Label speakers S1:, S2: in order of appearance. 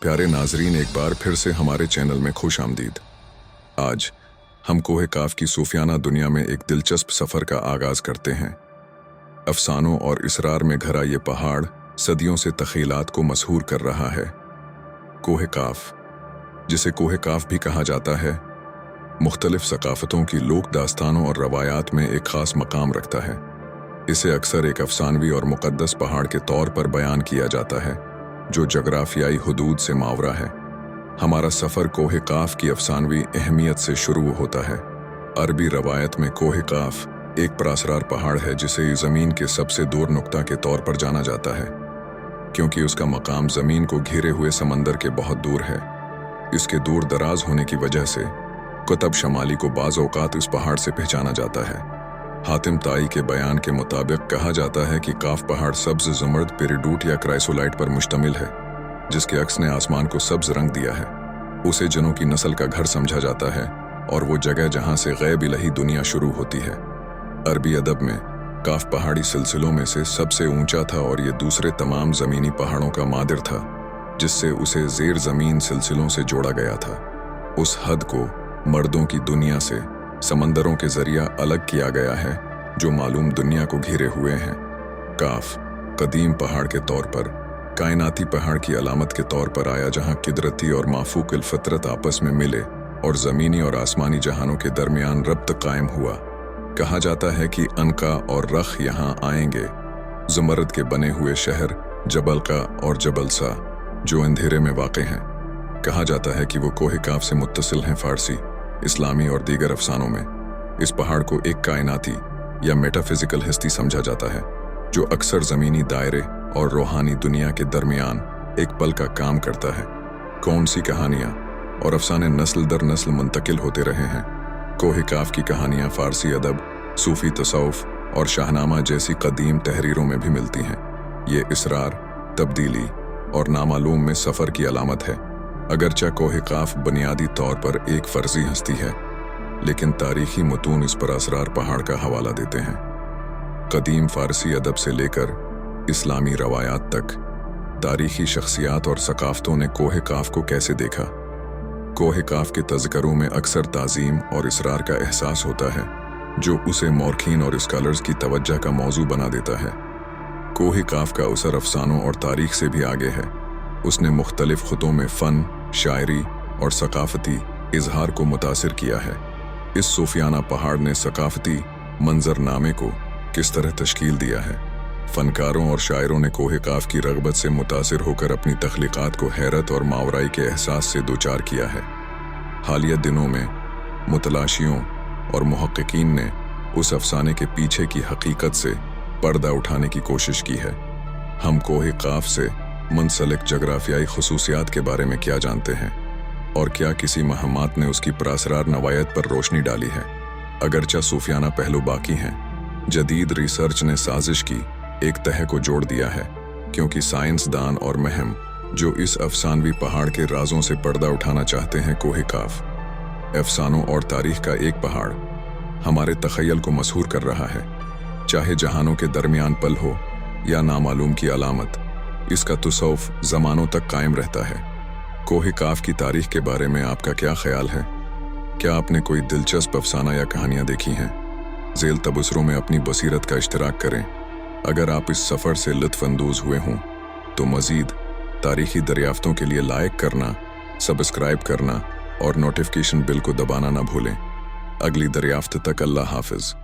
S1: प्यारे नाजरीन, एक बार फिर से हमारे चैनल में खुश आमदीद। आज हम कोहे काफ की सूफियाना दुनिया में एक दिलचस्प सफ़र का आगाज करते हैं। अफसानों और इसरार में घरा ये पहाड़ सदियों से तख़ीलात को मशहूर कर रहा है। कोहे काफ, जिसे कोहे काफ भी कहा जाता है, मुख्तलिफ सकाफ़तों की लोक दास्तानों और रवायात में एक ख़ास मकाम रखता है। इसे अक्सर एक अफसानवी और मुक़द्दस पहाड़ के तौर पर बयान किया जाता है जो जगराफियाई हुदूद से मावरा है। हमारा सफ़र कोहे काफ की अफसानवी अहमियत से शुरू होता है। अरबी रवायत में कोहे काफ एक परासरार पहाड़ है जिसे ज़मीन के सबसे दूर नुक्ता के तौर पर जाना जाता है, क्योंकि उसका मकाम ज़मीन को घेरे हुए समंदर के बहुत दूर है। इसके दूर दराज होने की वजह से कुतब शमाली को बाज़ औक़ात इस पहाड़ से पहचाना जाता है। हातिम ताई के बयान के मुताबिक कहा जाता है कि काफ पहाड़ सब्ज ज़मर्द पेरिडूट या क्राइसोलाइट पर मुश्तमिल है, जिसके अक्स ने आसमान को सब्ज रंग दिया है। उसे जिनों की नस्ल का घर समझा जाता है और वो जगह जहाँ से गैब इलाही दुनिया शुरू होती है। अरबी अदब में काफ पहाड़ी सिलसिलों में से सबसे ऊंचा था और ये दूसरे तमाम ज़मीनी पहाड़ों का मादिर था, जिससे उसे ज़ेर ज़मीन सिलसिलों से जोड़ा गया था। उस हद को मर्दों की दुनिया से समंदरों के जरिया अलग किया गया है जो मालूम दुनिया को घेरे हुए हैं। काफ कदीम पहाड़ के तौर पर कायनाती पहाड़ की अलामत के तौर पर आया, जहां किदरती और माफूक फितरत आपस में मिले और ज़मीनी और आसमानी जहानों के दरमियान रब्त कायम हुआ। कहा जाता है कि अनका और रख यहाँ आएंगे, ज़मरद के बने हुए शहर जबल का और जबल सा जो अंधेरे में वाक़े हैं। कहा जाता है कि वो कोहे काफ से मुत्तसिल हैं। फारसी, इस्लामी और दीगर अफसानों में इस पहाड़ को एक कायनाती या मेटाफिजिकल हस्ती समझा जाता है जो अक्सर ज़मीनी दायरे और रूहानी दुनिया के दरमियान एक पल का काम करता है। कौन सी कहानियाँ और अफसाने नस्ल दर नस्ल मुंतकिल होते रहे हैं। कोहे काफ की कहानियाँ फ़ारसी अदब, सूफ़ी तसव्वुफ़ और शाहनामा जैसी कदीम तहरीरों में भी मिलती हैं। ये इसरार, तब्दीली और नामालूम में सफ़र की अलामत है। अगरचा कोहे काफ बुनियादी तौर पर एक फ़र्ज़ी हस्ती है, लेकिन तारीख़ी मतून इस पर असरार पहाड़ का हवाला देते हैं। कदीम फ़ारसी अदब से लेकर इस्लामी रवायात तक तारीख़ी शख्सियात और सकाफ़तों ने कोहे काफ को कैसे देखा। कोहे काफ के तज़करों में अक्सर ताज़ीम और इसरार का एहसास होता है, जो उसे मौरखीन और स्कॉलर्स की तवज्जो का मौजू बना देता है। कोहे काफ का असर अफसानों और तारीख़ से भी आगे है। उसने मुख्तलिफ ख़ुतों में फ़न, शायरी और सकाफ़ती इजहार को मुतासिर किया है। इस सूफियाना पहाड़ ने सकाफ़ती मंजरनामे को किस तरह तश्कील दिया है। फ़नकारों और शायरों ने कोहे काफ की रग़बत से मुतासिर होकर अपनी तख्लीक़ात को हैरत और मावराई के एहसास से दोचार किया है। हालिया दिनों में मुतलाशियों और मुहक्किकीन ने उस अफसाने के पीछे की हकीकत से पर्दा उठाने की कोशिश की है। हम कोहे काफ से मुंसलिक जगराफियाई खुसूसियात के बारे में क्या जानते हैं, और क्या किसी महम्मात ने उसकी परासरार नवायत पर रोशनी डाली है। अगरचा सूफियाना पहलू बाकी हैं, जदीद रिसर्च ने साजिश की एक तह को जोड़ दिया है, क्योंकि साइंसदान और महम जो इस अफसानवी पहाड़ के राजों से पर्दा उठाना चाहते हैं। कोहे काफ अफसानों और तारीख़ का एक पहाड़ हमारे तख़य्युल को मसहूर कर रहा है, चाहे जहानों के दरमियान पल हो या नामालूम की अलामत। इसका तसव्वुफ़ ज़मानों तक कायम रहता है। कोहे काफ की तारीख़ के बारे में आपका क्या ख्याल है? क्या आपने कोई दिलचस्प अफसाना या कहानियाँ देखी हैं? ज़ेल तबसरों में अपनी बसीरत का इश्तिराक करें। अगर आप इस सफ़र से लुत्फ़अंदोज़ हुए हों तो मज़ीद तारीख़ी दरियाफ़्तों के लिए लाइक करना, सब्सक्राइब करना और नोटिफिकेशन बिल को दबाना ना भूलें। अगली दरियाफ़्त तक अल्लाह हाफ़िज़।